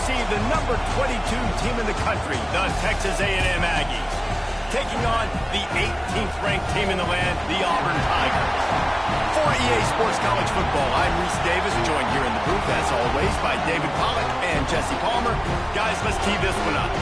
see the number 22 team in the country, the Texas A&M Aggies, taking on the 18th ranked team in the land, the Auburn Tigers. For EA Sports College Football, I'm Reese Davis, joined here in the booth, as always, by David Pollack and Jesse Palmer. Guys, let's tee this one up.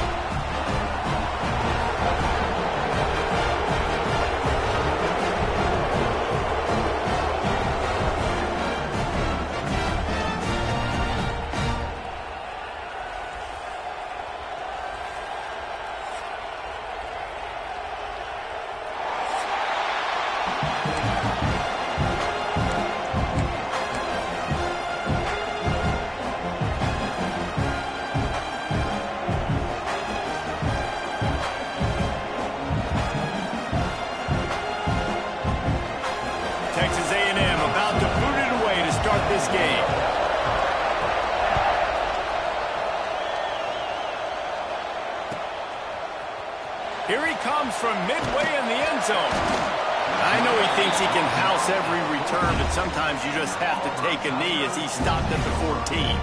Texas A&M about to boot it away to start this game. Here he comes from midway in the end zone. I know he thinks he can house every return, but sometimes you just have to take a knee as he's stopped at the 14.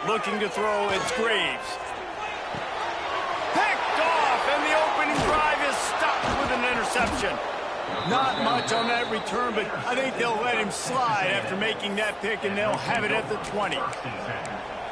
Looking to throw, it's Graves. Picked off, and the opening drive is stopped with an interception. Not much on that return, but I think they'll let him slide after making that pick, and they'll have it at the 20.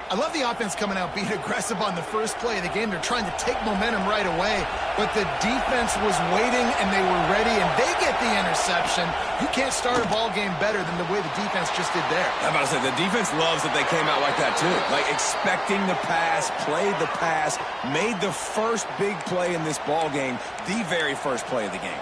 I love the offense coming out being aggressive on the first play of the game. They're trying to take momentum right away, but the defense was waiting, and they were ready, and they get the interception. You can't start a ball game better than the way the defense just did there. I'm about to say, the defense loves that they came out like that, too. Like, expecting the pass, played the pass, made the first big play in this ball game, the very first play of the game.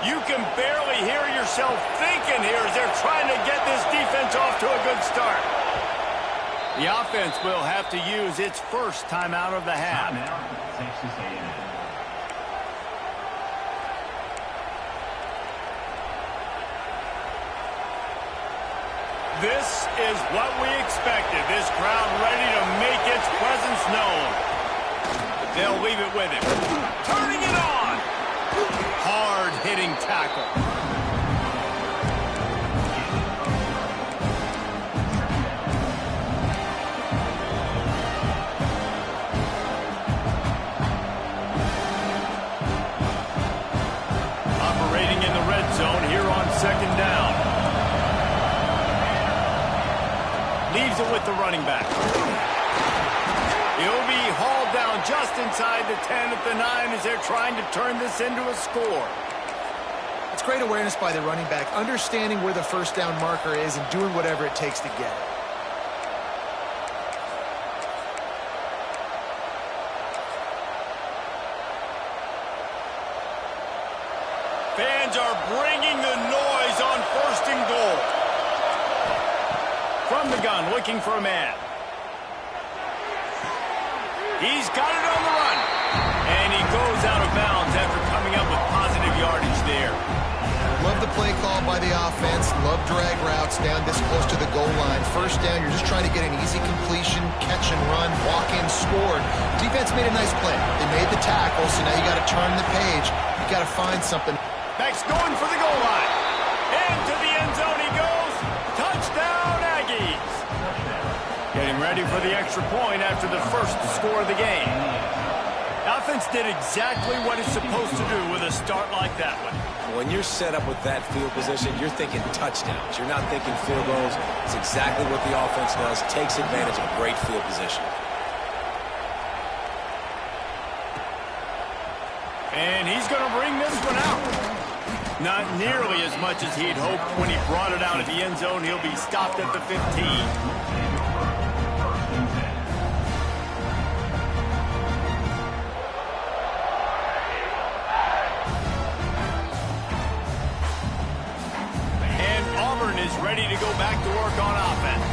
You can barely hear yourself thinking here as they're trying to get this defense off to a good start. The offense will have to use its first timeout of the half. This is what we expected. This crowd ready to make its presence known. They'll leave it with him. Turning it on. Hard-hitting tackle. Operating in the red zone here on second down. Leaves it with the running back. He'll be hauled down just inside the 10 at the 9 as they're trying to turn this into a score. It's great awareness by the running back, understanding where the first down marker is and doing whatever it takes to get it. Fans are bringing the noise on first and goal. From the gun, looking for a man. He's got it on the run. And he goes out of bounds after coming up with positive yardage there. Love the play call by the offense. Love drag routes down this close to the goal line. First down, you're just trying to get an easy completion, catch and run, walk in, scored. Defense made a nice play. They made the tackle, so now you got to turn the page. You got to find something. Back's going for the goal line. Into the end zone he goes. Touchdown, Aggies. Getting ready for the extra point after the first score of the game. The offense did exactly what it's supposed to do with a start like that one. When you're set up with that field position, you're thinking touchdowns. You're not thinking field goals. It's exactly what the offense does. Takes advantage of great field position. And he's going to bring this one out. Not nearly as much as he'd hoped when he brought it out of the end zone. He'll be stopped at the 15. is ready to go back to work on offense.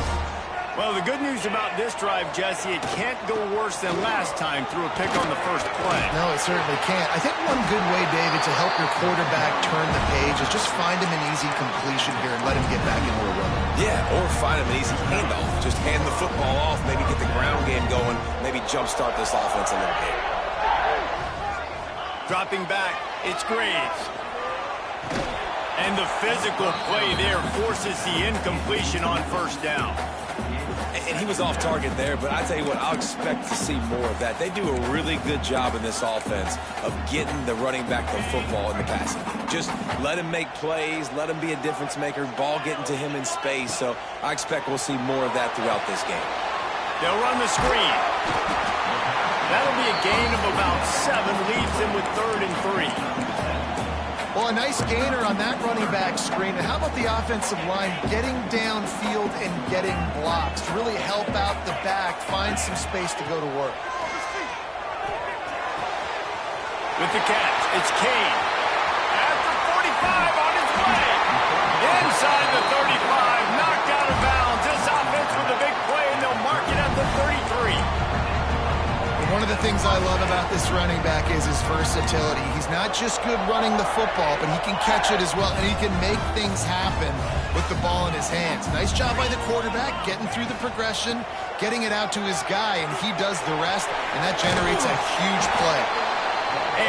Well, the good news about this drive, Jesse, it can't go worse than last time through a pick on the first play. No, it certainly can't. I think one good way, David, to help your quarterback turn the page is just find him an easy completion here and let him get back into a run. Yeah, or find him an easy handoff. Just hand the football off, maybe get the ground game going, maybe jumpstart this offense a little bit. Dropping back, it's Graves. And the physical play there forces the incompletion on first down. And he was off target there, but I tell you what, I'll expect to see more of that. They do a really good job in this offense of getting the running back the football in the passing game. Just let him make plays, let him be a difference maker, ball getting to him in space. So I expect we'll see more of that throughout this game. They'll run the screen. That'll be a gain of about 7, leaves them with 3rd and 3. Well, a nice gainer on that running back screen. And how about the offensive line getting downfield and getting blocks to really help out the back, find some space to go to work. With the catch, it's Kane. After 45 on his way. Inside the 35, knocked out of bounds. This offense with a big play, and they'll mark it at the 33. One of the things I love about this running back is his versatility. He's not just good running the football, but he can catch it as well, and he can make things happen with the ball in his hands. Nice job by the quarterback, getting through the progression, getting it out to his guy, and he does the rest, and that generates a huge play.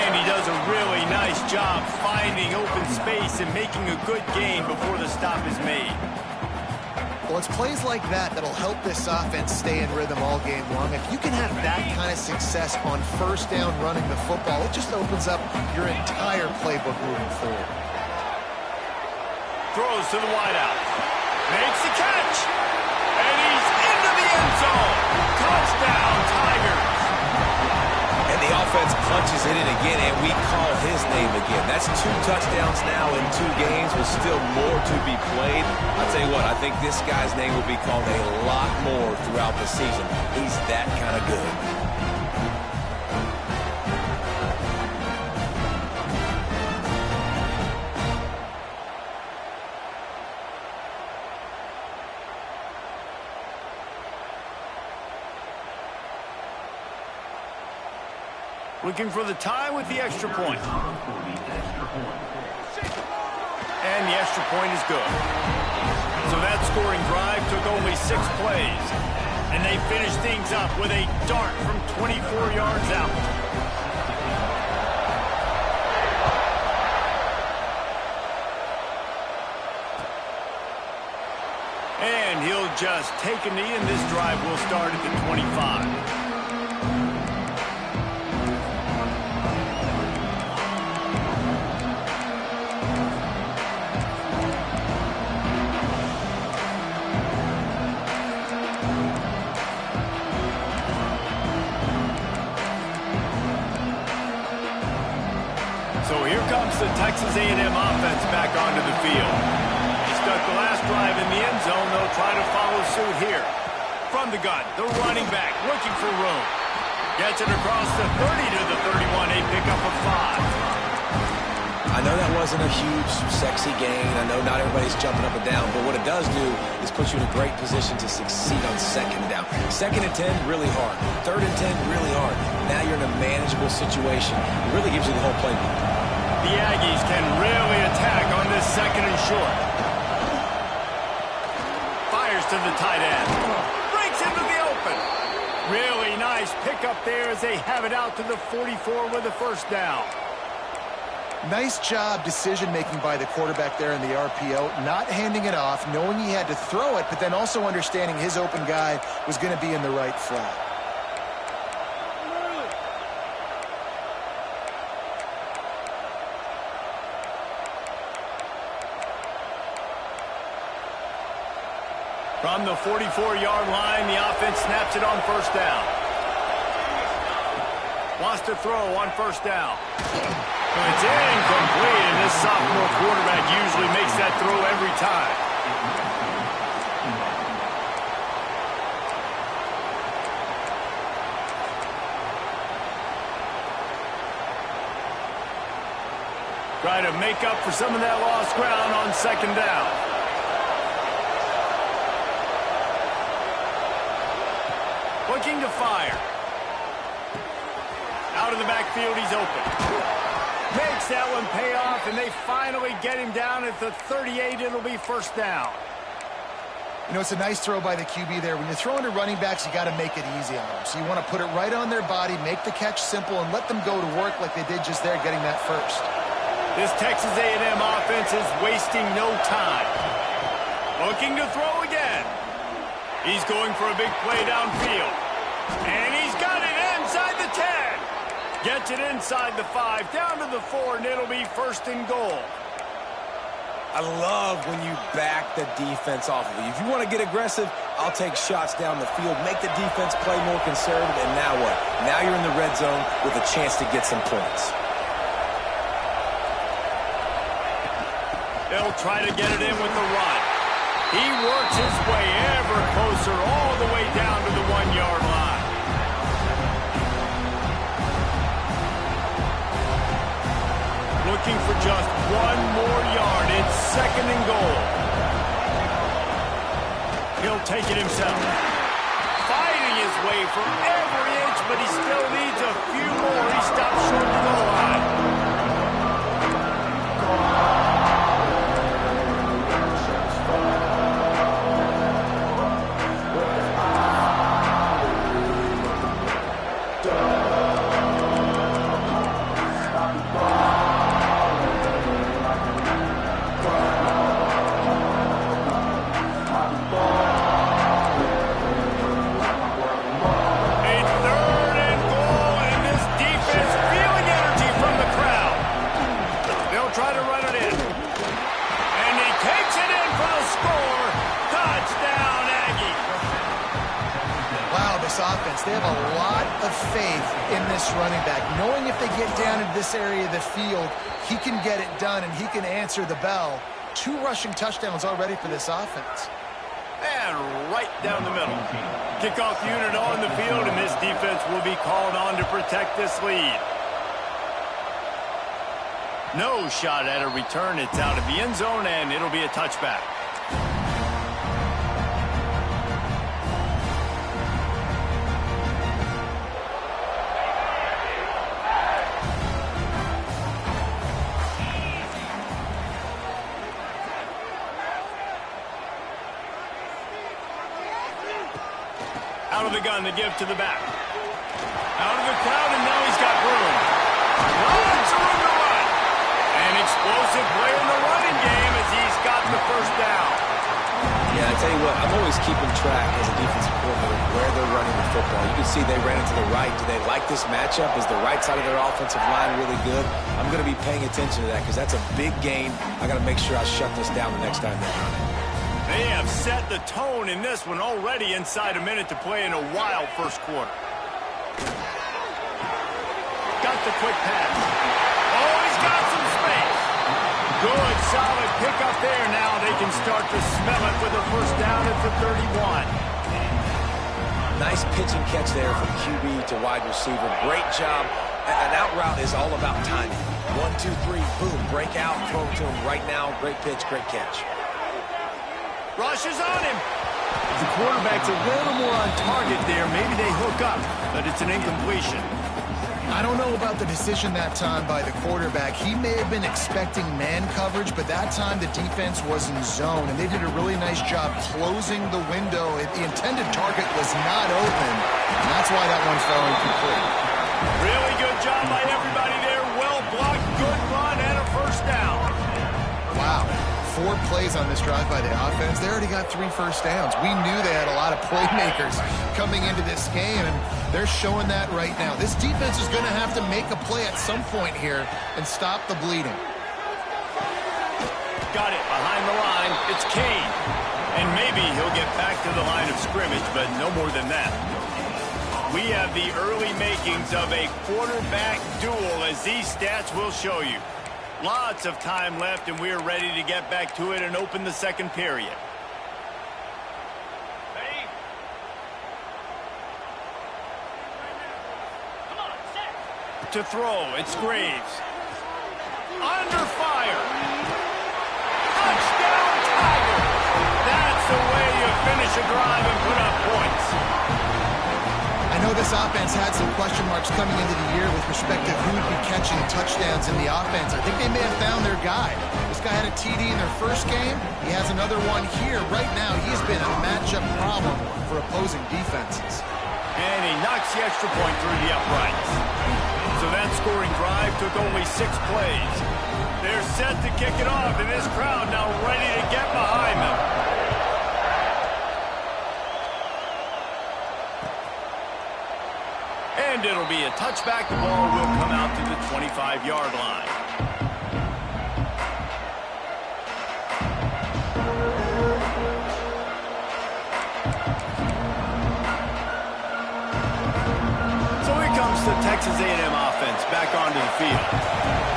And he does a really nice job finding open space and making a good gain before the stop is made. Well, it's plays like that that'll help this offense stay in rhythm all game long. If you can have that kind of success on first down running the football, it just opens up your entire playbook moving forward. Throws to the wideout. Makes the catch. And he's into the end zone. Touchdown, Tigers. And the offense punches it in again, and we call his name again. That's 2 touchdowns now in 2 games with still more to be played. I'll tell you what, I think this guy's name will be called a lot more throughout the season. He's that kind of good. Looking for the tie with the extra point. And the extra point is good. So that scoring drive took only 6 plays. And they finished things up with a dart from 24 yards out. And he'll just take a knee, and this drive will start at the 25. So here comes the Texas A&M offense back onto the field. He stuck the last drive in the end zone. They'll try to follow suit here. From the gun, the running back looking for room. Gets it across the 30 to the 31, a pickup of 5. I know that wasn't a huge, sexy gain. I know not everybody's jumping up and down, but what it does do is put you in a great position to succeed on 2nd down. 2nd and 10, really hard. 3rd and 10, really hard. Now you're in a manageable situation. It really gives you the whole playbook. The Aggies can really attack on this 2nd and short. Fires to the tight end. Breaks into the open. Really nice pickup there as they have it out to the 44 with a first down. Nice job decision-making by the quarterback there in the RPO, not handing it off, knowing he had to throw it, but then also understanding his open guy was going to be in the right flat. From the 44-yard line, the offense snaps it on first down. Wants to throw on first down. It's incomplete, and this sophomore quarterback usually makes that throw every time. Try to make up for some of that lost ground on 2nd down. looking to fire. Out of the backfield, he's open. Makes that one pay off, and they finally get him down at the 38. It'll be first down. You know, it's a nice throw by the QB there. When you're throwing to running backs, you got to make it easy on them. So you want to put it right on their body, make the catch simple, and let them go to work like they did just there, getting that first. This Texas A&M offense is wasting no time. Looking to throw again. He's going for a big play downfield. And he's got it inside the 10. Gets it inside the 5, down to the 4, and it'll be first and goal. I love when you back the defense off of you. If you want to get aggressive, I'll take shots down the field, make the defense play more conservative, and now what? Now you're in the red zone with a chance to get some points. They'll try to get it in with the run. He works his way ever closer all the way down to the 1-yard line. Looking for just one more yard. It's second and goal. He'll take it himself. Fighting his way for every inch, but he still needs a few more. He stops short of the goal line. Offense. They have a lot of faith in this running back, knowing if they get down into this area of the field, he can get it done and he can answer the bell. 2 rushing touchdowns already for this offense. And right down the middle. Kickoff unit on the field, and this defense will be called on to protect this lead. No shot at a return. It's out of the end zone, and it'll be a touchback. Out of the gun to give to the back. Out of the crowd, and now he's got room. Lots of room to run. An explosive play in the running game as he's got the first down. Yeah, I tell you what, I'm always keeping track as a defensive coordinator where they're running the football. You can see they ran it to the right. Do they like this matchup? Is the right side of their offensive line really good? I'm going to be paying attention to that because that's a big game. I got to make sure I shut this down the next time they run it. They have set the tone in this one already inside a minute to play in a wild first quarter. Got the quick pass. Oh, he's got some space. Good, solid pickup there. Now they can start to smell it with a first down at the 31. Nice pitch and catch there from QB to wide receiver. Great job. An out route is all about timing. 1, 2, 3, boom, break out, throw it to him right now. Great pitch, great catch. Rushes on him. The quarterback's a little more on target there. Maybe they hook up, but it's an incompletion. I don't know about the decision that time by the quarterback. He may have been expecting man coverage, but that time the defense was in zone, and they did a really nice job closing the window. The intended target was not open, and that's why that one fell incomplete. Really good job by everybody there. Well blocked, good run, and a first down. Wow. 4 plays on this drive by the offense. They already got 3 first downs. We knew they had a lot of playmakers coming into this game, and they're showing that right now. This defense is going to have to make a play at some point here and stop the bleeding. Got it behind the line. It's Kane. And maybe he'll get back to the line of scrimmage, but no more than that. We have the early makings of a quarterback duel, as these stats will show you. Lots of time left, and we're ready to get back to it and open the second period. Ready? To throw, it's Graves. Under fire. Touchdown, Tigers! That's the way you finish a drive and put up points. this offense had some question marks coming into the year with respect to who would be catching touchdowns in the offense. I think they may have found their guy. This guy had a TD in their first game. He has another one here. Right now, he's been a matchup problem for opposing defenses. And he knocks the extra point through the uprights. So that scoring drive took only 6 plays. They're set to kick it off, and this crowd now ready to get behind them. And it'll be a touchback. The ball will come out to the 25-yard line. So here comes the Texas A&M offense back onto the field.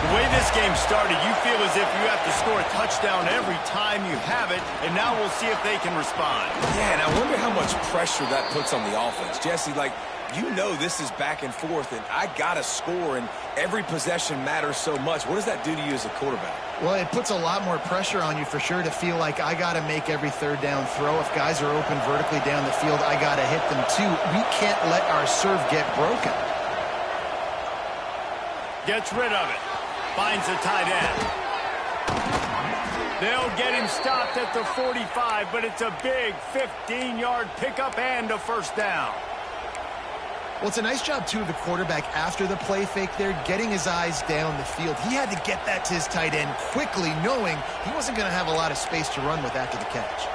The way this game started, you feel as if you have to score a touchdown every time you have it, and now we'll see if they can respond. Yeah, and I wonder how much pressure that puts on the offense. Jesse, like, you know this is back and forth, and I got to score, and every possession matters so much. What does that do to you as a quarterback? Well, it puts a lot more pressure on you for sure to feel like I got to make every third down throw. If guys are open vertically down the field, I got to hit them too. We can't let our serve get broken. Gets rid of it. Finds the tight end. They'll get him stopped at the 45, but it's a big 15-yard pickup and a first down. Well, it's a nice job, too, of the quarterback after the play fake there, getting his eyes down the field. He had to get that to his tight end quickly, knowing he wasn't going to have a lot of space to run with after the catch.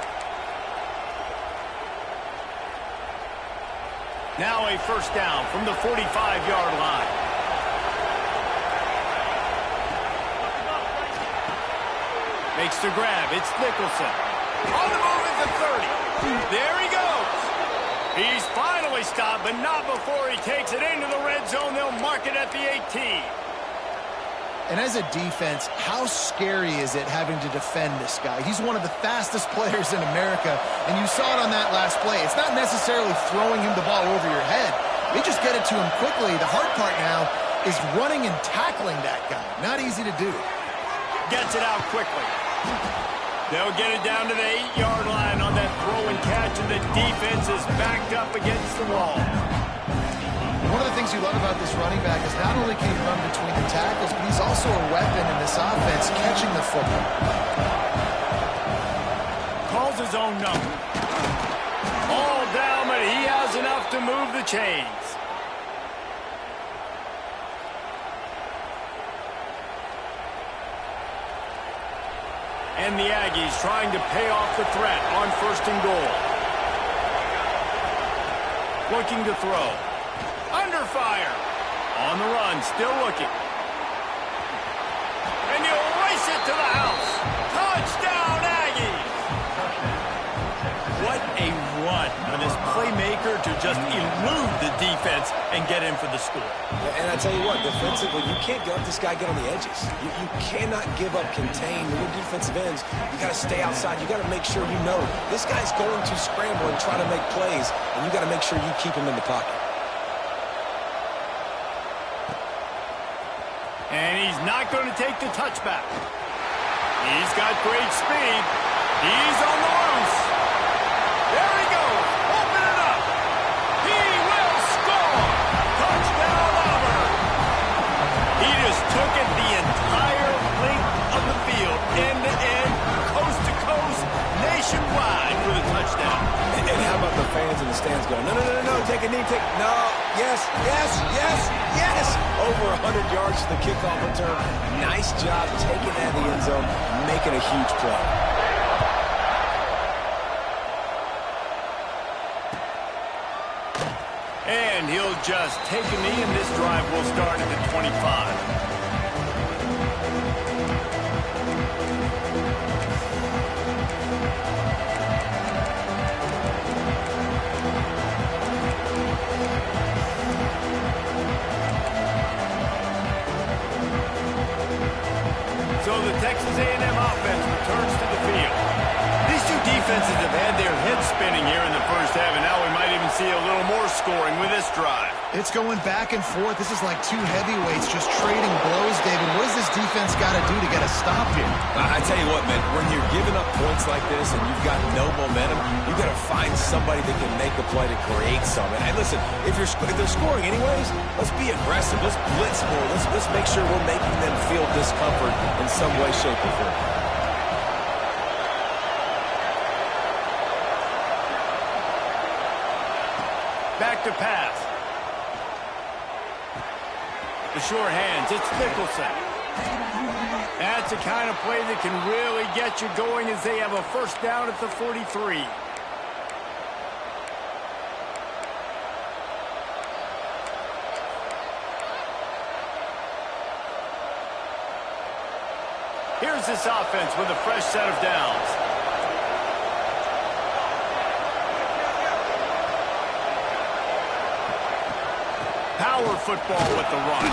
Now a first down from the 45-yard line. Makes the grab. It's Nicholson. On the move at the 30. There he goes. He's finally stopped, but not before he takes it into the red zone. They'll mark it at the 18. And as a defense, how scary is it having to defend this guy? He's one of the fastest players in America, and you saw it on that last play. It's not necessarily throwing him the ball over your head. They just get it to him quickly. The hard part now is running and tackling that guy. Not easy to do. Gets it out quickly. They'll get it down to the 8-yard line on that throw and catch, and the defense is backed up against the wall. One of the things you love about this running back is not only can he run between the tackles, but he's also a weapon in this offense catching the football. Calls his own number. All down, but he has enough to move the chains. And the Aggies trying to pay off the threat on 1st and goal. Looking to throw. Under fire. On the run, still looking. And he'll race it to the house. Touchdown, Aggies! What a run for this playmaker to just elude the defense and get in for the score. And I tell you what, defensively, you can't let this guy get on the edges. You cannot give up contain. When you're defensive ends, you got to stay outside. You got to make sure you know this guy's going to scramble and try to make plays, and you got to make sure you keep him in the pocket. And he's not going to take the touchback. He's got great speed. He's on the loose. There he goes. Open it up. He will score. Touchdown, Auburn. He just took it the entire length of the field, end to end, coast to coast, nationwide for the touchdown. And how about the fans in the stands going, no, no, no, no, take a knee, no, yes, yes, yes, yes. Over 100 yards to the kickoff return. Nice job taking that in the end zone, making a huge play. And he'll just take a knee, and this drive will start at the 25. So the Texas A&M offense returns to the field. These two defenses have had their heads spinning here in the first half, and now we might even see a little more scoring with this drive. It's going back and forth. This is like two heavyweights just trading blows, David. What does this defense got to do to get a stop here? I tell you what, man, when you're giving up points like this and you've got no momentum, you got to find somebody that can make a play to create some. And listen, if they're scoring anyways, let's be aggressive. Let's blitz more. Let's make sure we're making them feel discomfort in some way, shape, or form. Back to pass. The short hands, it's Nicholson. That's the kind of play that can really get you going as they have a first down at the 43. Here's this offense with a fresh set of downs. Power football with the run.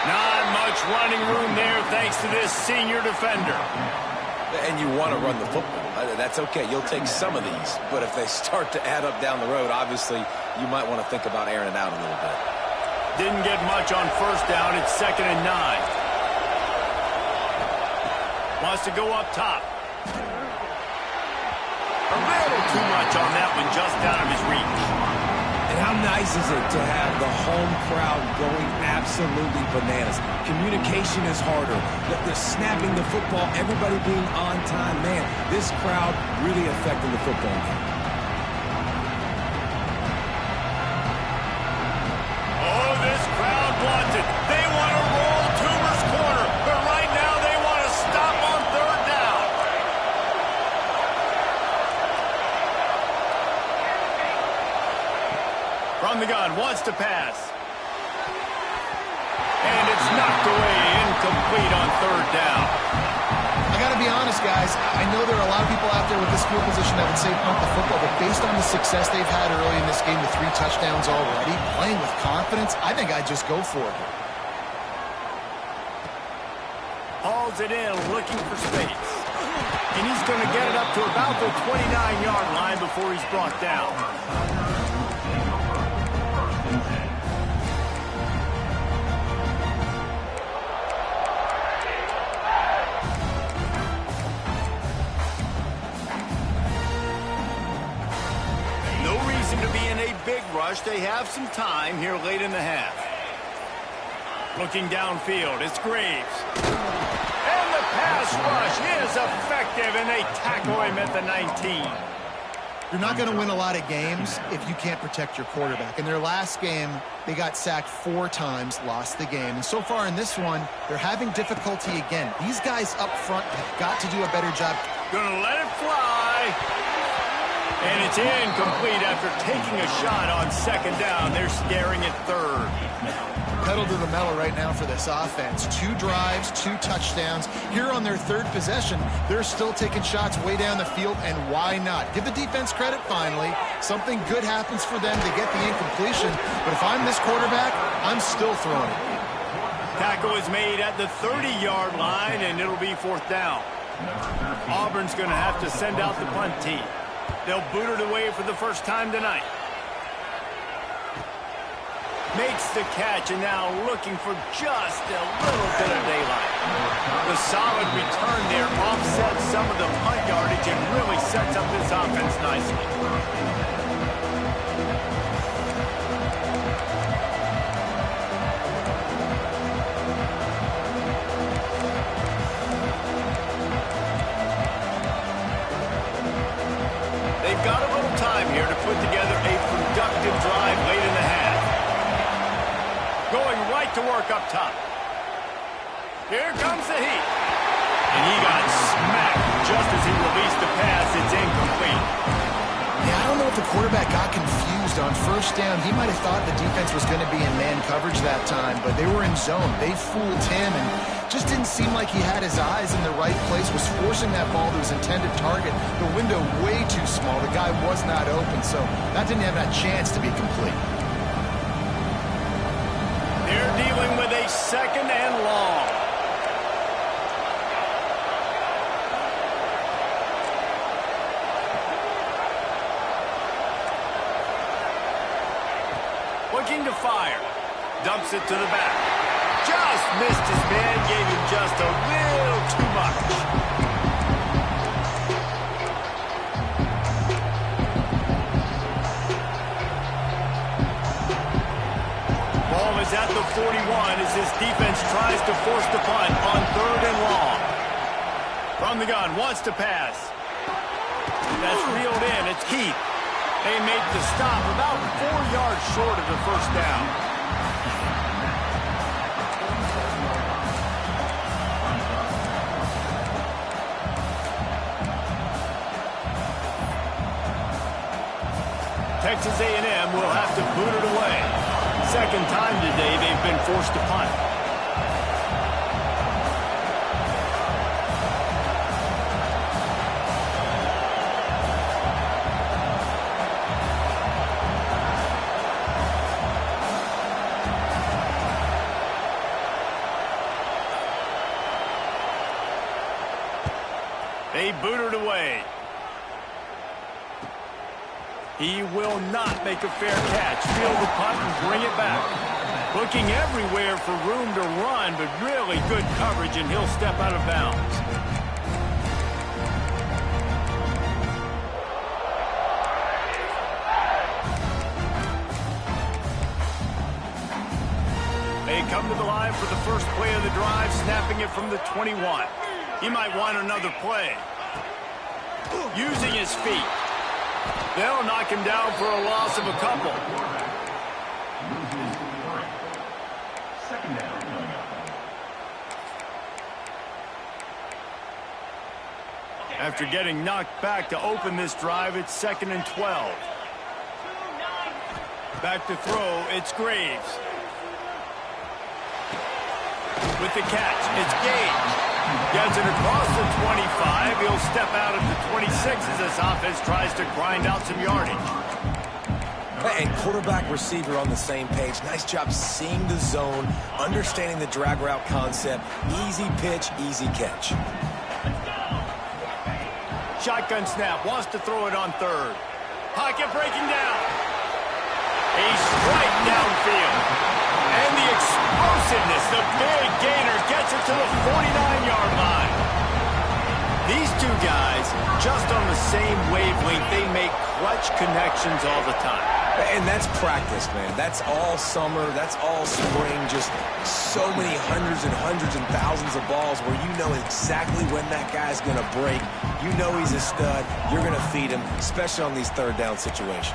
Not much running room there thanks to this senior defender. And you want to run the football. That's okay. You'll take some of these. But if they start to add up down the road, obviously, you might want to think about airing it out a little bit. Didn't get much on first down. It's 2nd and 9. Wants to go up top. A little too much on that one, just out of his reach. And how nice is it to have the home crowd going absolutely bananas? Communication is harder. The snapping the football, everybody being on time. Man, this crowd really affecting the football game. Oh, this crowd wants it. They want to roll Toomer's corner, but right now they want to stop on 3rd down. From the gun, wants to pass. And it's knocked away, incomplete on 3rd down. I got to be honest, guys. I know there are a lot of people out there with this field position that would say punt the football, but based on the success they've had early in this game with 3 touchdowns already, playing with confidence, I think I'd just go for it. Hauls it in, looking for space. And he's going to get it up to about the 29-yard line before he's brought down. To be in a big rush. They have some time here late in the half. Looking downfield, it's Graves. And the pass rush is effective, and they tackle him at the 19. You're not going to win a lot of games if you can't protect your quarterback. In their last game, they got sacked 4 times, lost the game. And so far in this one, they're having difficulty again. These guys up front have got to do a better job. Gonna let it fly. And it's incomplete after taking a shot on 2nd down. They're staring at 3rd. Pedal to the metal right now for this offense. 2 drives, 2 touchdowns. Here on their 3rd possession, they're still taking shots way down the field, and why not? Give the defense credit finally. Something good happens for them to get the incompletion, but if I'm this quarterback, I'm still throwing it. Tackle is made at the 30-yard line, and it'll be 4th down. Auburn's going to have to send out the punt team. They'll boot it away for the first time tonight. Makes the catch, and now looking for just a little bit of daylight. The solid return there offsets some of the punt yardage and really sets up this offense nicely. They've got a little time here to put together a productive drive late in the half. Going right to work up top. Here comes the heat. And he got smacked just as he released the pass. It's incomplete. Yeah, I don't know if the quarterback got confused on first down. He might have thought the defense was going to be in man coverage that time, but they were in zone. They fooled him and just didn't seem like he had his eyes in the right place, was forcing that ball to his intended target. The window way too small. The guy was not open, so that didn't have that chance to be complete. They're dealing with a 2nd and long. looking to fire. Dumps it to the back. Just missed his man, gave him just a little too much. Ball is at the 41 as this defense tries to force the punt on 3rd and long. From the gun, wants to pass. That's reeled in. It's Keith. They make the stop about 4 yards short of the first down. Texas A&M will have to boot it away. Second time today they've been forced to punt. They boot it away. He will not make a fair catch. Field the punt and bring it back. Looking everywhere for room to run, but really good coverage, and he'll step out of bounds. They come to the line for the first play of the drive, snapping it from the 21. He might want another play. Using his feet. They'll knock him down for a loss of a couple. After getting knocked back to open this drive, it's 2nd and 12. Back to throw, it's Graves. With the catch, it's Gage. Gets it across the 25. He'll step out at the 26 as this offense tries to grind out some yardage. And quarterback receiver on the same page. Nice job seeing the zone, understanding the drag route concept. Easy pitch, easy catch. Shotgun snap, wants to throw it on 3rd. Pocket breaking down. A strike downfield. And the explosiveness, the big gainer gets it to the 49-yard line. These two guys, just on the same wavelength, they make clutch connections all the time. And that's practice, man. That's all summer. That's all spring. Just so many hundreds and thousands of balls where you know exactly when that guy's going to break. You know he's a stud. You're going to feed him, especially on these 3rd down situations.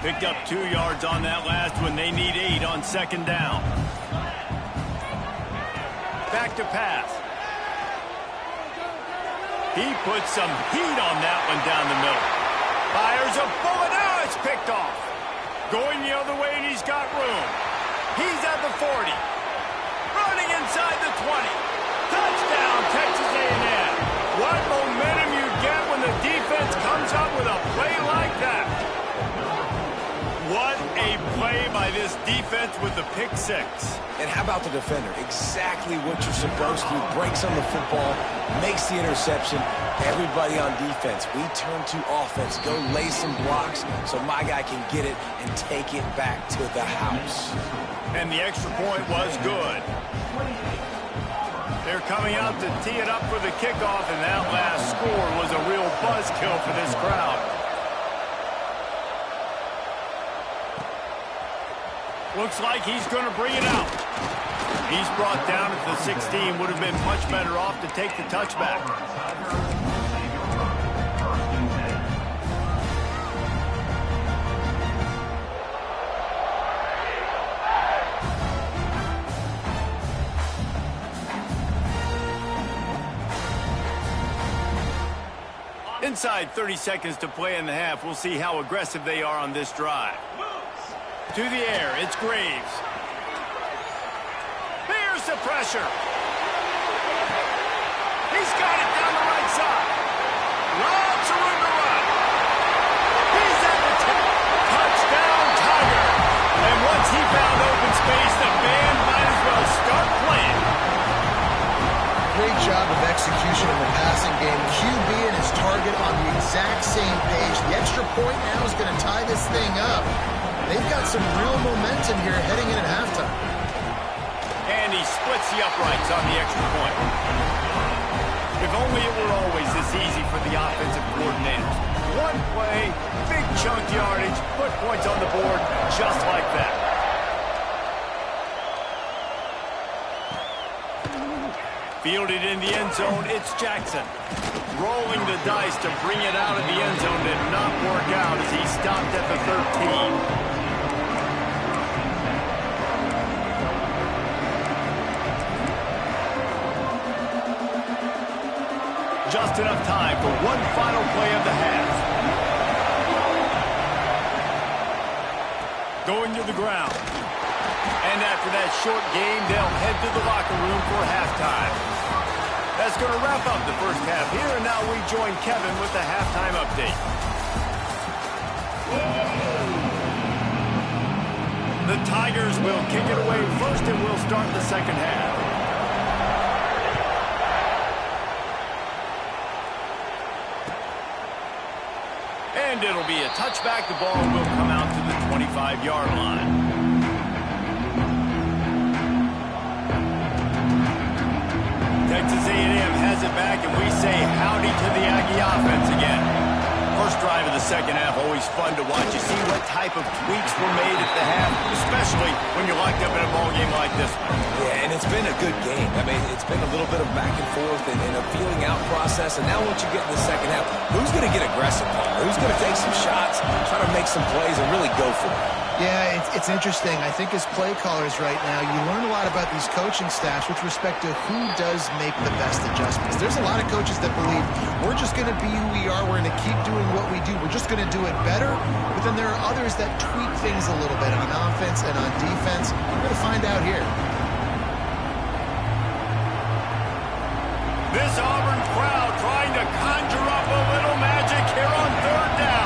Picked up 2 yards on that last one. They need 8 on 2nd down. Back to pass. He puts some heat on that one down the middle. Fires a bullet. Oh, it's picked off. Going the other way, and he's got room. He's at the 40. Running inside the 20. Touchdown, Texas A&M. What momentum you get when the defense comes up with a play like that. What a play by this defense with the pick 6. And how about the defender? Exactly what you're supposed to. Breaks on the football, makes the interception. Everybody on defense, we turn to offense. Go lay some blocks so my guy can get it and take it back to the house. And the extra point was good. They're coming out to tee it up for the kickoff, and that last score was a real buzzkill for this crowd. Looks like he's going to bring it out. He's brought down at the 16. Would have been much better off to take the touchback. Inside 30 seconds to play in the half. We'll see how aggressive they are on this drive. To the air, it's Graves. There's the pressure. He's got it down the right side. Lots of room to run. He's at the 10. Touchdown, Tiger. And once he found open space, the band might as well start playing. job of execution in the passing game. QB and his target on the exact same page. The extra point now is going to tie this thing up. They've got some real momentum here heading in at halftime. And he splits the uprights on the extra point. If only it were always this easy for the offensive coordinators. One play, big chunk yardage, put points on the board just like that. Fielded in the end zone, it's Jackson. Rolling the dice to bring it out of the end zone did not work out as he stopped at the 13. Just enough time for one final play of the half. Going to the ground. And after that short game, they'll head to the locker room for halftime. That's going to wrap up the first half here, and now we join Kevin with the halftime update. The Tigers will kick it away first, and we'll start the second half. And it'll be a touchback. The ball will come out to the 25-yard line. Texas A&M has it back, and we say howdy to the Aggie offense again. First drive of the second half, always fun to watch. You see what type of tweaks were made at the half, especially when you're locked up in a ball game like this one. Yeah, and it's been a good game. I mean, it's been a little bit of back and forth and a feeling out process. And now once you get in the second half, who's going to get aggressive, Paul? Who's going to take some shots, try to make some plays, and really go for it? Yeah, it's interesting. I think as play callers right now, you learn a lot about these coaching staffs with respect to who does make the best adjustments. There's a lot of coaches that believe we're just going to be who we are. We're going to keep doing what we do. We're just going to do it better. But then there are others that tweak things a little bit on offense and on defense. We're going to find out here. This Auburn crowd trying to conjure up a little magic here on third down.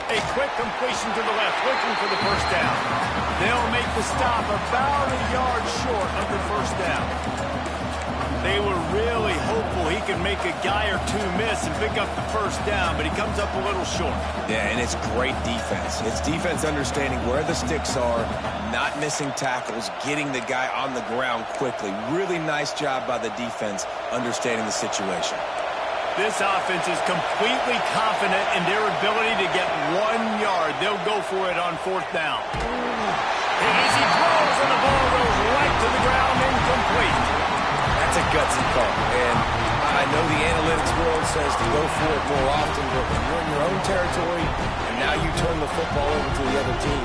A quick completion to the left, looking for the first down. They'll make the stop about a yard short of the first down. They were really hopeful he could make a guy or two miss and pick up the first down, but he comes up a little short. Yeah, and it's great defense. It's defense understanding where the sticks are, not missing tackles, getting the guy on the ground quickly. Really nice job by the defense understanding the situation. This offense is completely confident in their ability to get 1 yard. They'll go for it on fourth down. And as he throws, and the ball goes right to the ground, incomplete. That's a gutsy call. And I know the analytics world says to go for it more often, but when you're in your own territory and now you turn the football over to the other team,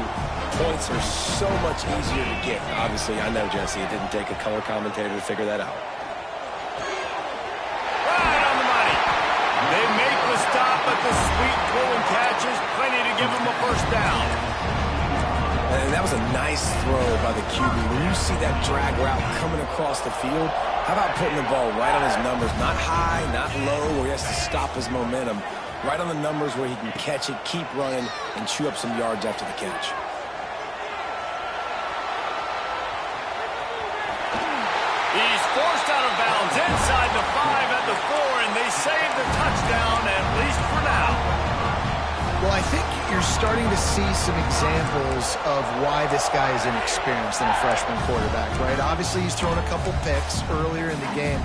points are so much easier to get. Obviously, I know, Jesse, it didn't take a color commentator to figure that out. They make the stop, but the sweet throw and catch is plenty to give them a first down. And that was a nice throw by the QB. When you see that drag route coming across the field, how about putting the ball right on his numbers? Not high, not low, where he has to stop his momentum. Right on the numbers where he can catch it, keep running, and chew up some yards after the catch. He's forced out of bounds inside the 5 at the 4, and they save the touchdown, at least for now. Well, I think you're starting to see some examples of why this guy is inexperienced in a freshman quarterback, right? Obviously, he's thrown a couple picks earlier in the game.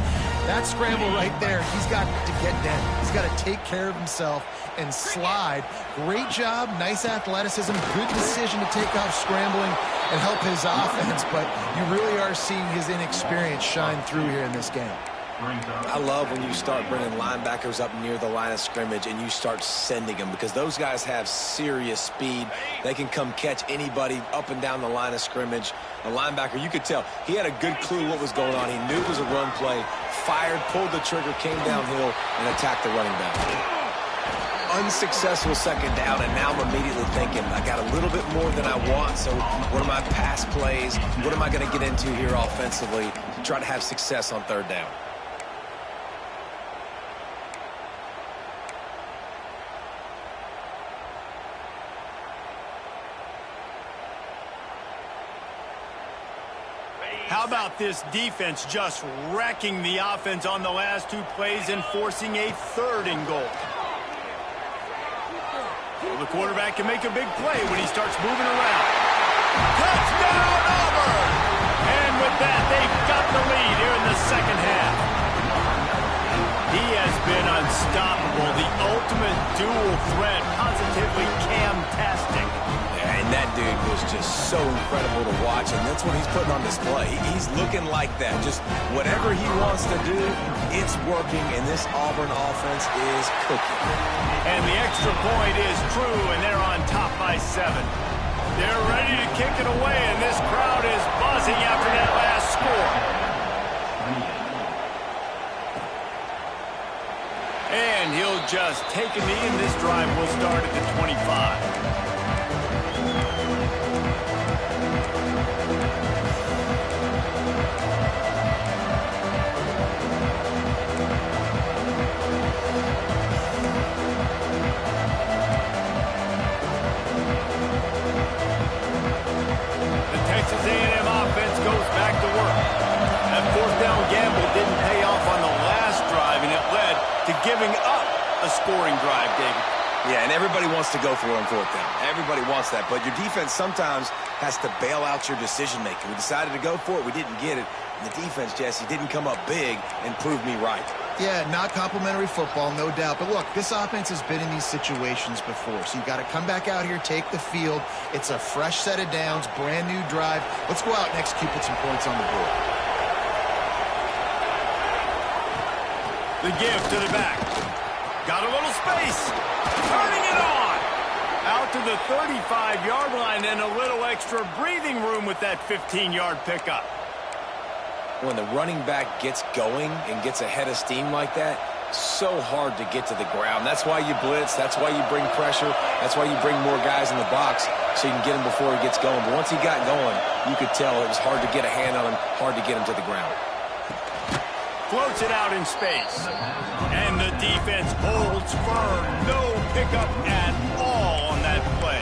That scramble right there, he's got to get down. He's got to take care of himself and slide. Great job, nice athleticism, good decision to take off scrambling and help his offense, but you really are seeing his inexperience shine through here in this game. I love when you start bringing linebackers up near the line of scrimmage and you start sending them, because those guys have serious speed. They can come catch anybody up and down the line of scrimmage. A linebacker, you could tell, he had a good clue what was going on. He knew it was a run play, fired, pulled the trigger, came downhill, and attacked the running back. Unsuccessful second down, and now I'm immediately thinking, I got a little bit more than I want, so what are my pass plays? What am I going to get into here offensively to try to have success on third down? How about this defense just wrecking the offense on the last 2 plays and forcing a 3rd and goal? Well, the quarterback can make a big play when he starts moving around. Touchdown, Auburn! And with that, they've got the lead here in the second half. He has been unstoppable, the ultimate dual threat, positively Cam-tastic. And that dude was just so incredible to watch, and that's what he's putting on display. He's looking like that. Just whatever he wants to do, it's working, and this Auburn offense is cooking. And the extra point is true, and they're on top by 7. They're ready to kick it away, and this crowd is buzzing after that last score. And he'll just take a knee, and this drive will start at the 25. Giving up a scoring drive, David. Yeah, and everybody wants to go for it on 4th down. Everybody wants that, but your defense sometimes has to bail out your decision-making. We decided to go for it. We didn't get it. And the defense, Jesse, didn't come up big and prove me right. Yeah, not complimentary football, no doubt. But look, this offense has been in these situations before, so you got to come back out here, take the field. It's a fresh set of downs, brand new drive. Let's go out and execute, put some points on the board. The give to the back. Got a little space. Turning it on. Out to the 35-yard line and a little extra breathing room with that 15-yard pickup. When the running back gets going and gets ahead of steam like that, so hard to get to the ground. That's why you blitz. That's why you bring pressure. That's why you bring more guys in the box so you can get him before he gets going. But once he got going, you could tell it was hard to get a hand on him, hard to get him to the ground. Floats it out in space. And the defense holds firm. No pickup at all on that play.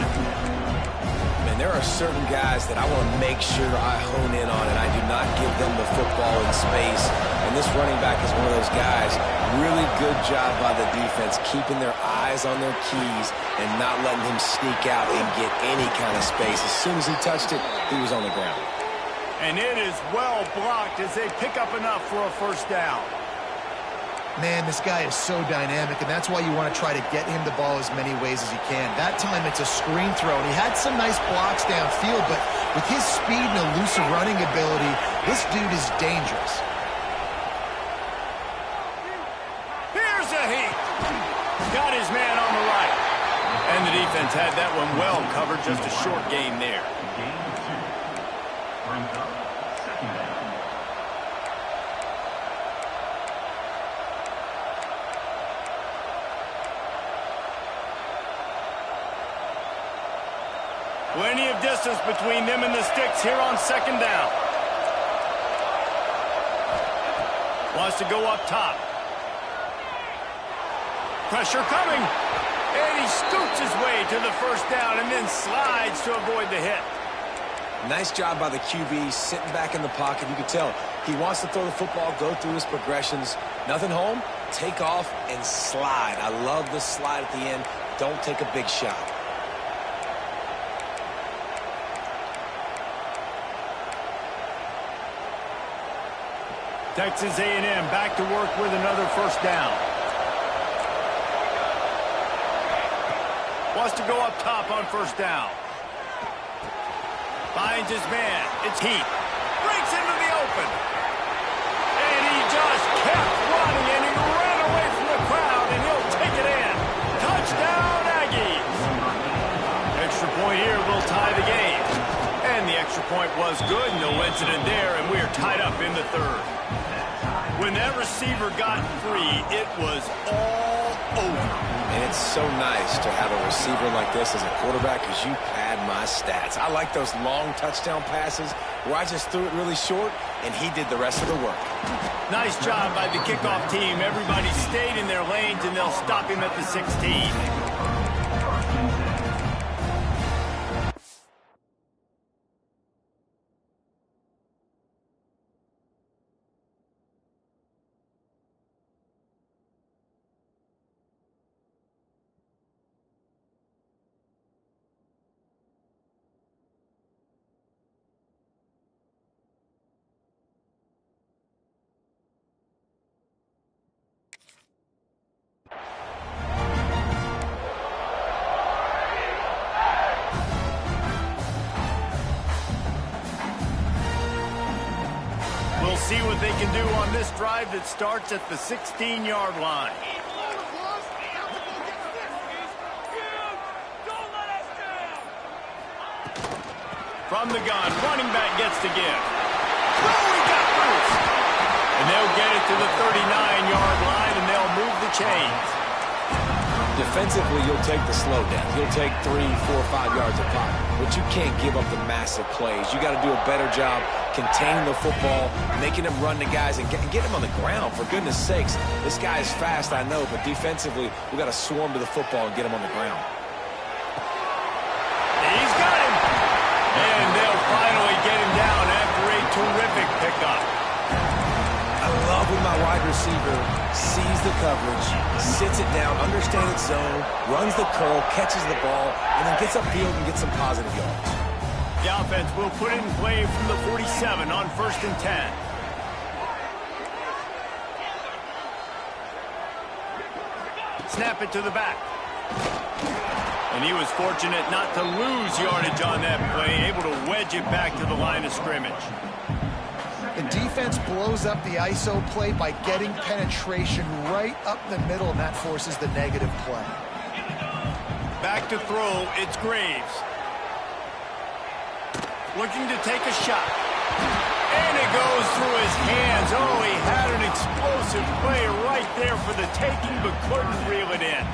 Man, there are certain guys that I want to make sure I hone in on, and I do not give them the football in space. And this running back is one of those guys. Really good job by the defense, keeping their eyes on their keys and not letting him sneak out and get any kind of space. As soon as he touched it, he was on the ground. And it is well blocked as they pick up enough for a 1st down. Man, this guy is so dynamic, and that's why you want to try to get him the ball as many ways as you can. That time, it's a screen throw, and he had some nice blocks downfield, but with his speed and elusive running ability, this dude is dangerous. Here's a heat. Got his man on the right. And the defense had that one well covered, just a short gain there. Plenty of distance between them and the sticks here on 2nd down. Wants to go up top. Pressure coming. And he scoots his way to the 1st down and then slides to avoid the hit. Nice job by the QB, sitting back in the pocket. You can tell he wants to throw the football, go through his progressions. Nothing home, take off and slide. I love the slide at the end. Don't take a big shot. Texas A&M back to work with another 1st down. Wants to go up top on 1st down. Finds his man. It's Heath. Breaks into the open. And he just kept running, and he ran away from the crowd, and he'll take it in. Touchdown, Aggies. Extra point here will tie the game. And the extra point was good. No incident there, and we are tied up in the 3rd. When that receiver got free, it was all over. And it's so nice to have a receiver like this as a quarterback because you pad my stats. I like those long touchdown passes where I just threw it really short, and he did the rest of the work. Nice job by the kickoff team. Everybody stayed in their lanes, and they'll stop him at the 16. see what they can do on this drive that starts at the 16-yard line. From the gun, running back gets to give. Oh, he got loose. And they'll get it to the 39-yard line, and they'll move the chains. Defensively, you'll take the slow down. You'll take 3, 4, 5 yards of pop. But you can't give up the massive plays. You got to do a better job containing the football, making them run the guys, and get them on the ground. For goodness sakes, this guy is fast, I know, but defensively, we got to swarm to the football and get him on the ground. He's got him. And they'll finally get him down after a terrific pickup. I love when my wide receiver sees the coverage, sits it down, understands its zone, runs the curl, catches the ball, and then gets upfield and gets some positive yards. The offense will put it in play from the 47 on 1st and 10. Snap it to the back. And he was fortunate not to lose yardage on that play, able to wedge it back to the line of scrimmage. The defense blows up the ISO play by getting penetration right up the middle, and that forces the negative play. Back to throw, it's Graves. Looking to take a shot. And it goes through his hands. Oh, he had an explosive play right there for the taking, but couldn't reel it in.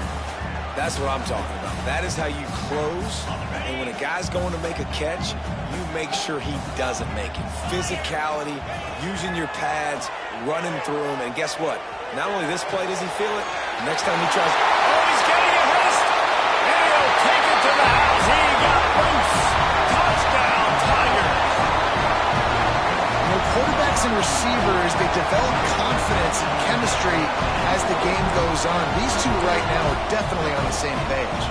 That's what I'm talking about. That is how you close. And when a guy's going to make a catch, you make sure he doesn't make it. Physicality, using your pads, running through them. And guess what? Not only this play does he feel it, next time he tries... Oh, he's getting a hit! And he'll take it to the house. He got loose. Touchdown, Tigers. You know, quarterbacks and receivers, they develop confidence and chemistry as the game goes on. These two right now are definitely on the same page.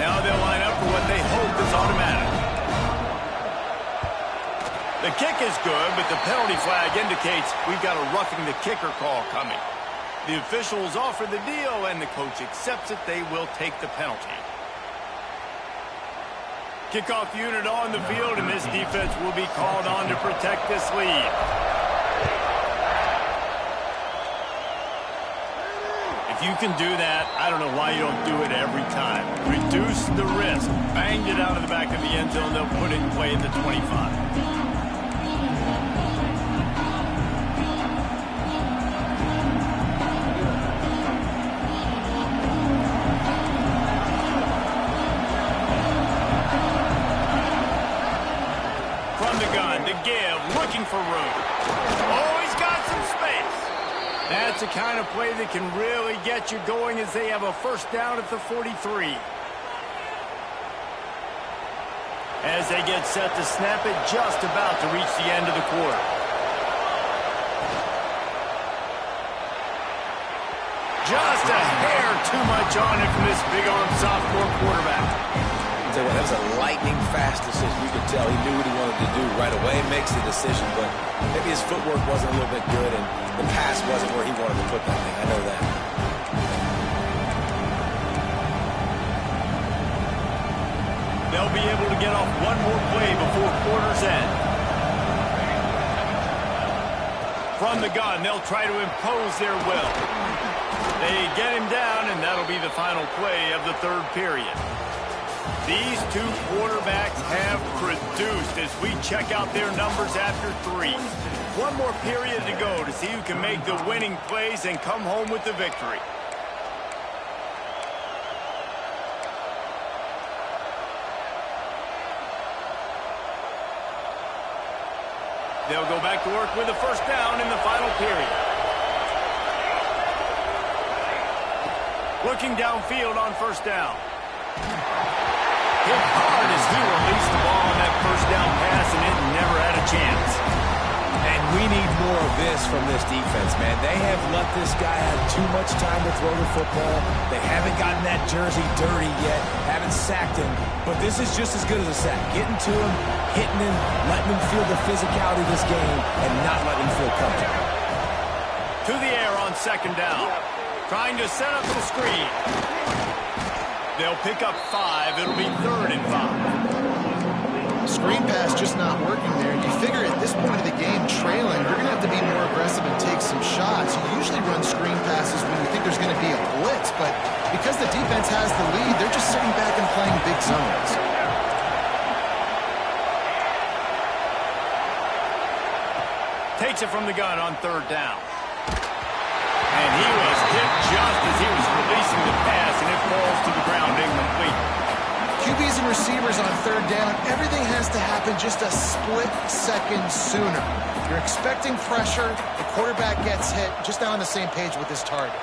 Now they'll line up for what they hope is automatic. The kick is good, but the penalty flag indicates we've got a roughing the kicker call coming. The officials offer the deal, and the coach accepts it. They will take the penalty. Kickoff unit on the field, and this defense will be called on to protect this lead. If you can do that, I don't know why you don't do it every time. Reduce the risk. Banged it out of the back of the end zone. They'll put it in play at the 25. Looking for room. Oh, he's got some space. That's the kind of play that can really get you going as they have a first down at the 43. As they get set to snap it, just about to reach the end of the quarter. Just a hair too much on it from this big-arm sophomore quarterback. That was a lightning-fast decision. You could tell he knew what he wanted to do right away. Makes the decision, but maybe his footwork wasn't a little bit good, and the pass wasn't where he wanted to put that thing. I know that. They'll be able to get off one more play before quarter's end. From the gun, they'll try to impose their will. They get him down, and that'll be the final play of the third period. These two quarterbacks have produced as we check out their numbers after 3. One more period to go to see who can make the winning plays and come home with the victory. They'll go back to work with a first down in the final period. Looking downfield on first down. Hit hard as he released the ball on that first down pass, and it never had a chance. And we need more of this from this defense, man. They have let this guy have too much time to throw the football. They haven't gotten that jersey dirty yet, haven't sacked him. But this is just as good as a sack. Getting to him, hitting him, letting him feel the physicality of this game, and not letting him feel comfortable. To the air on second down. Trying to set up the screen. They'll pick up 5. It'll be 3rd and 5. Screen pass just not working there. You figure at this point of the game, trailing, you're going to have to be more aggressive and take some shots. You usually run screen passes when you think there's going to be a blitz, but because the defense has the lead, they're just sitting back and playing big zones. Takes it from the gun on 3rd down. And he was hit just as he was releasing the pass, and it falls to the ground incomplete. QBs and receivers on 3rd down, everything has to happen just a split second sooner. You're expecting pressure, the quarterback gets hit, just not on the same page with his target.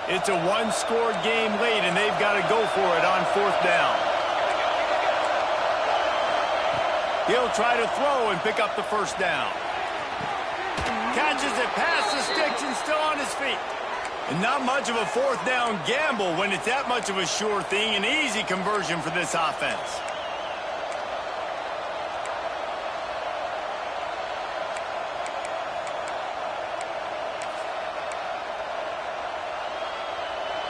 It's a one-score game late, and they've got to go for it on 4th down. He'll try to throw and pick up the 1st down. Catches it past the sticks and still on his feet. And not much of a 4th down gamble when it's that much of a sure thing. An easy conversion for this offense.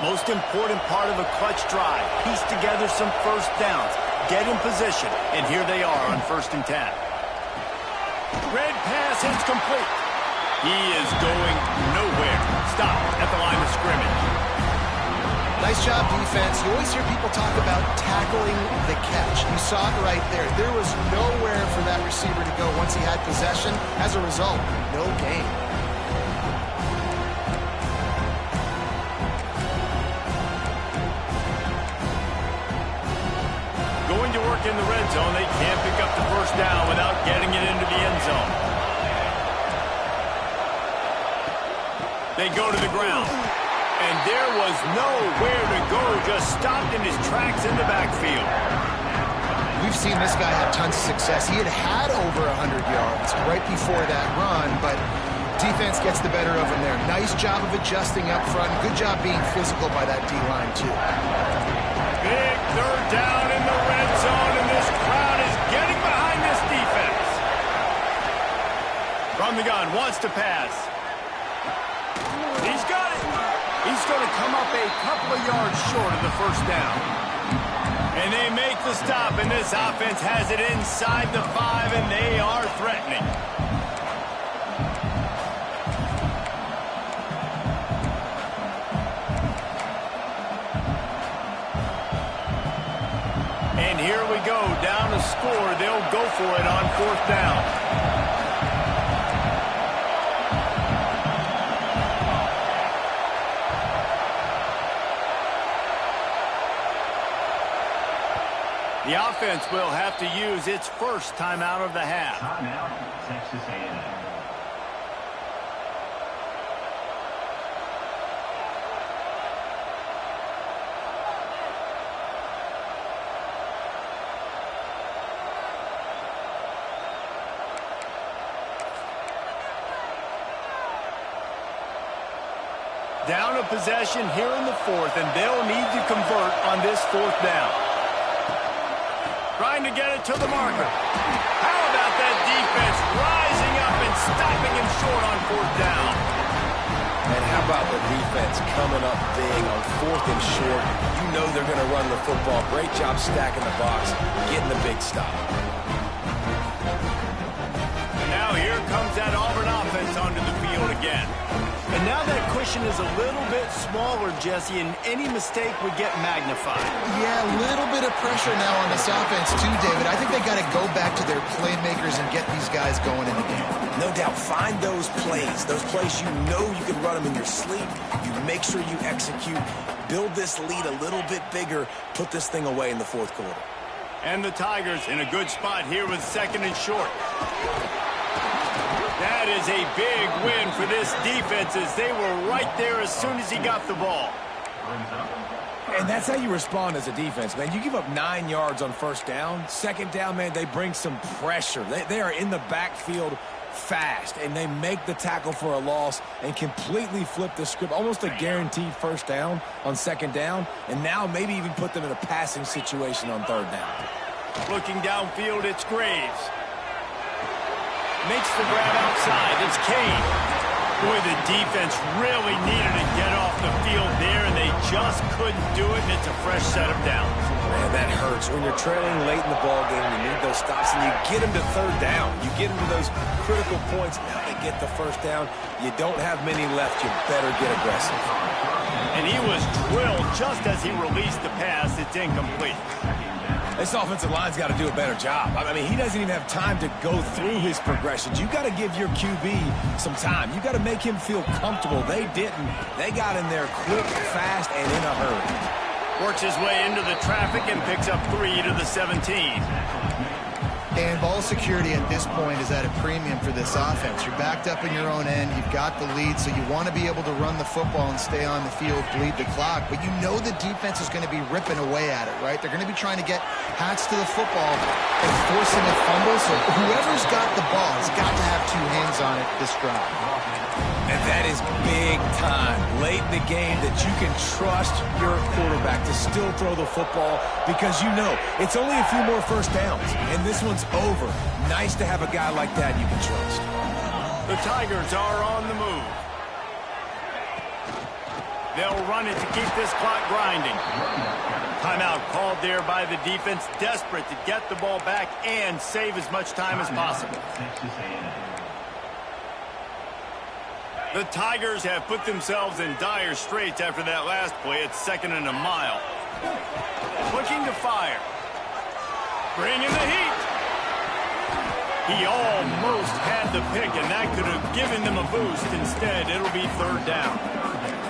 Most important part of a clutch drive. Piece together some 1st downs. Get in position. And here they are on 1st and 10. Red pass hits complete. He is going nowhere. Stop at the line of scrimmage. Nice job, defense. You always hear people talk about tackling the catch. You saw it right there. There was nowhere for that receiver to go once he had possession. As a result, no gain. Going to work in the red zone. They can't pick up the 1st down without getting it into the end zone. They go to the ground. And there was nowhere to go. Just stopped in his tracks in the backfield. We've seen this guy have tons of success. He had over 100 yards right before that run, but defense gets the better of him there. Nice job of adjusting up front. Good job being physical by that D-line, too. Big 3rd down in the red zone, and this crowd is getting behind this defense. From the gun, wants to pass. He's got it. He's going to come up a couple of yards short of the 1st down. And they make the stop, and this offense has it inside the 5, and they are threatening. And here we go, down to score. They'll go for it on 4th down. The offense will have to use its 1st timeout of the half. Timeout, Texas A&M. Down a possession here in the 4th, and they'll need to convert on this 4th down. Trying to get it to the marker. How about that defense rising up and stopping him short on 4th down? And how about the defense coming up big on 4th and short? You know they're going to run the football. Great job stacking the box, getting the big stop. And now here comes that Auburn offense onto the field again. And now that cushion is a little bit smaller, Jesse, and any mistake would get magnified. Yeah, a little bit of pressure now on this offense too, David. I think they got to go back to their playmakers and get these guys going in the game. No doubt, find those plays you know you can run them in your sleep. You make sure you execute, build this lead a little bit bigger, put this thing away in the 4th quarter. And the Tigers in a good spot here with 2nd and short. That is a big win for this defense as they were right there as soon as he got the ball. And that's how you respond as a defense, man. You give up 9 yards on 1st down. 2nd down, man, they bring some pressure. They are in the backfield fast, and they make the tackle for a loss and completely flip the script, almost a guaranteed first down on second down, and now maybe even put them in a passing situation on third down. Looking downfield, it's Graves. Makes the grab outside. It's Kane. Boy, the defense really needed to get off the field there, and they just couldn't do it, and it's a fresh set of downs. Man, that hurts. When you're trailing late in the ball game, you need those stops, and you get them to third down. You get them to those critical points. Now they get the first down. You don't have many left. You better get aggressive. And he was drilled just as he released the pass. It's incomplete. This offensive line's got to do a better job. I mean, he doesn't even have time to go through his progressions. You got to give your QB some time. You got to make him feel comfortable. They didn't. They got in there quick, fast, and in a hurry. Works his way into the traffic and picks up 3 to the 17. And ball security at this point is at a premium for this offense. You're backed up in your own end. You've got the lead, so you want to be able to run the football and stay on the field, bleed the clock. But you know the defense is going to be ripping away at it, right? They're going to be trying to get hats to the football and forcing a fumble. So whoever's got the ball has got to have 2 hands on it this drive. And that is big time late in the game that you can trust your quarterback to still throw the football because you know it's only a few more first downs, and this one's over. Nice to have a guy like that you can trust. The Tigers are on the move. They'll run it to keep this clock grinding. Timeout called there by the defense, desperate to get the ball back and save as much time as possible. The Tigers have put themselves in dire straits after that last play. It's 2nd and a mile. Looking to fire. Bringing the heat. He almost had the pick, and that could have given them a boost. Instead, it'll be 3rd down.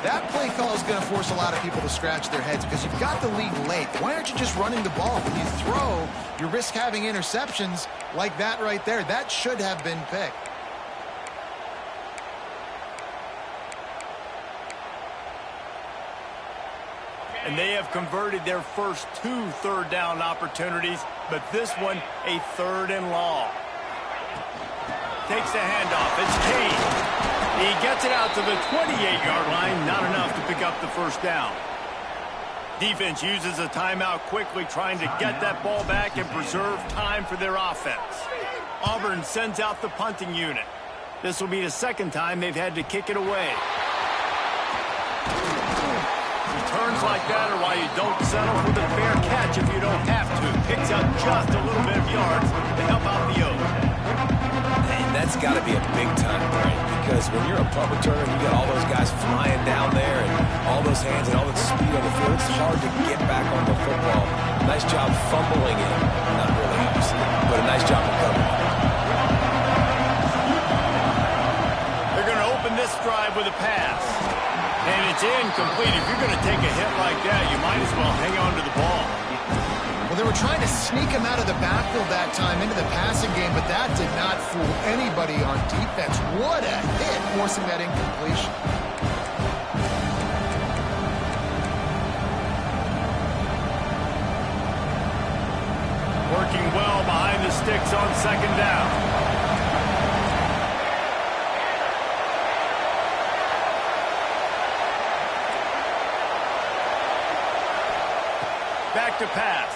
That play call is going to force a lot of people to scratch their heads because you've got the lead late. Why aren't you just running the ball? When you throw, you risk having interceptions like that right there. That should have been picked. And they have converted their first 2 third down opportunities, but this one a 3rd and long. Takes the handoff. It's Kane. He gets it out to the 28-yard line. Not enough to pick up the first down. Defense uses a timeout quickly, trying to get that ball back and preserve time for their offense. Auburn sends out the punting unit. This will be the 2nd time they've had to kick it away. Turns like that are why you don't settle for the fair catch if you don't have to. Picks up just a little bit of yards to help out the O's. And that's got to be a big-time break because when you're a punt returner, you got all those guys flying down there and all those hands and all that speed on the field. It's hard to get back on the football. Nice job fumbling it. Not really, obviously, but a nice job recovering. They're going to open this drive with a pass. And it's incomplete. If you're going to take a hit like that, you might as well hang on to the ball. Well, they were trying to sneak him out of the backfield that time into the passing game, but that did not fool anybody on defense. What a hit, forcing that incompletion. Working well behind the sticks on 2nd down. Back to pass.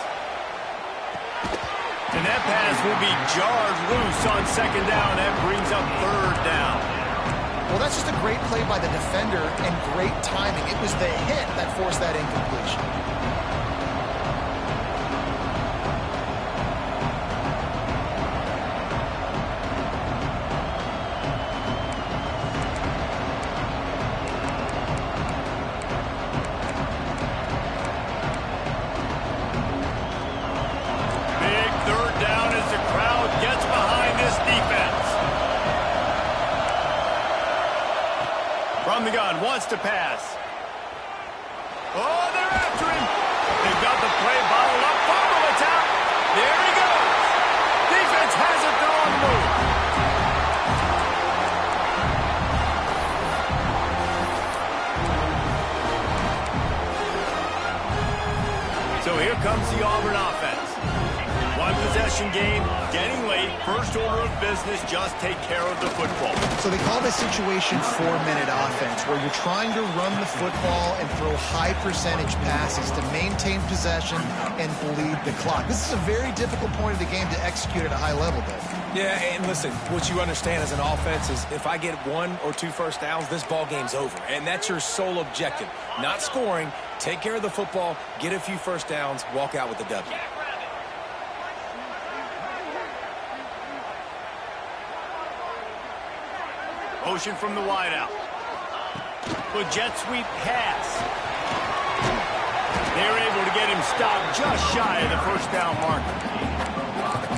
And that pass will be jarred loose on 2nd down. That brings up 3rd down. Well, that's just a great play by the defender and great timing. It was the hit that forced that incompletion. From the gun, wants to pass. Oh, they're after him. They've got the play bottled up. Fumble, it's out. There he goes. Defense has it. They're on the move. So here comes the Auburn offense. One possession game, getting late, first order of business, just take care of the football. So they call this situation 4-minute offense, where you're trying to run the football and throw high percentage passes to maintain possession and bleed the clock. This is a very difficult point of the game to execute at a high level, Dave. Yeah, and listen, what you understand as an offense is if I get 1 or 2 first downs, this ball game's over. And that's your sole objective. Not scoring, take care of the football, get a few first downs, walk out with the W. Motion from the wideout. The jet sweep pass. They're able to get him stopped just shy of the first down marker.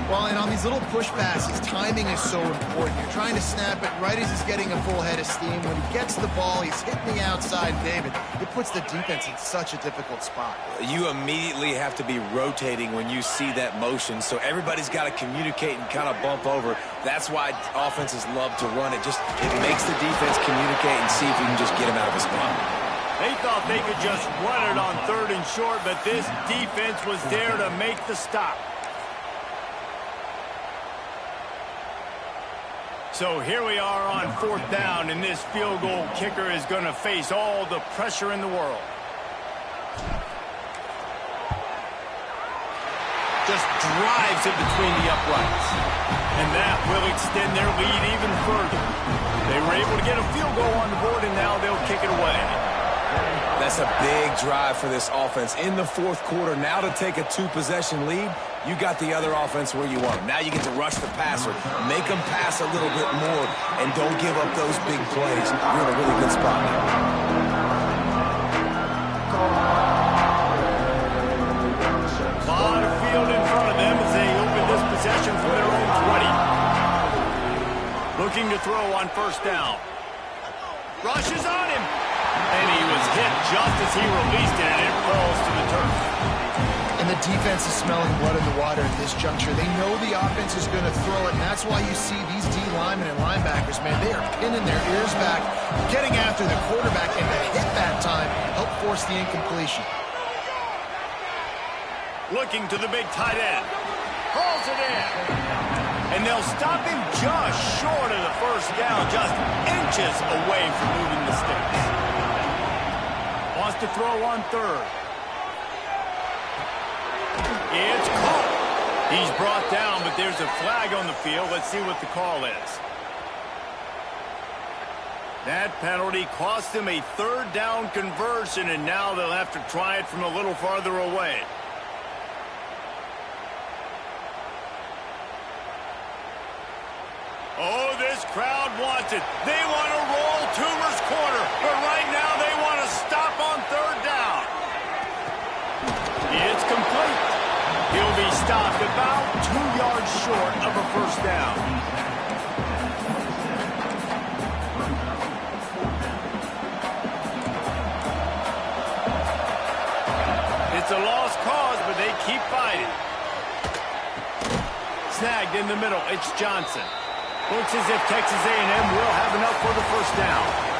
Well, and on these little push passes, timing is so important. You're trying to snap it right as he's getting a full head of steam. When he gets the ball, he's hitting the outside, David. It puts the defense in such a difficult spot. You immediately have to be rotating when you see that motion, so everybody's got to communicate and kind of bump over. That's why offenses love to run it. It makes the defense communicate and see if you can just get him out of his spot. They thought they could just run it on 3rd and short, but this defense was there to make the stop. So here we are on 4th down, and this field goal kicker is going to face all the pressure in the world. Just drives it between the uprights. And that will extend their lead even further. They were able to get a field goal on the board, and now they'll kick it away. That's a big drive for this offense in the 4th quarter. Now to take a 2-possession lead, you got the other offense where you want them. Now you get to rush the passer, make them pass a little bit more, and don't give up those big plays. You're in a really good spot now. A lot of field in front of them as they open this possession from their own 20. Looking to throw on 1st down. Rushes on him. And he was hit just as he released it, and it falls to the turf. And the defense is smelling blood in the water at this juncture. They know the offense is going to throw it, and that's why you see these D linemen and linebackers, man, they are pinning their ears back, getting after the quarterback, and to hit that time help force the incompletion. Looking to the big tight end. Hauls it in. And they'll stop him just short of the first down, just inches away from moving the sticks. Wants to throw on 3rd. It's caught. He's brought down, but there's a flag on the field. Let's see what the call is. That penalty cost them a 3rd down conversion, and now they'll have to try it from a little farther away. Oh, this crowd wants it. They want to roll Toomer's corner, but right now they want to stop on 3rd down. It's complete. He'll be stopped about 2 yards short of a first down. It's a lost cause, but they keep fighting. Snagged in the middle. It's Johnson. Looks as if Texas A&M will have enough for the first down.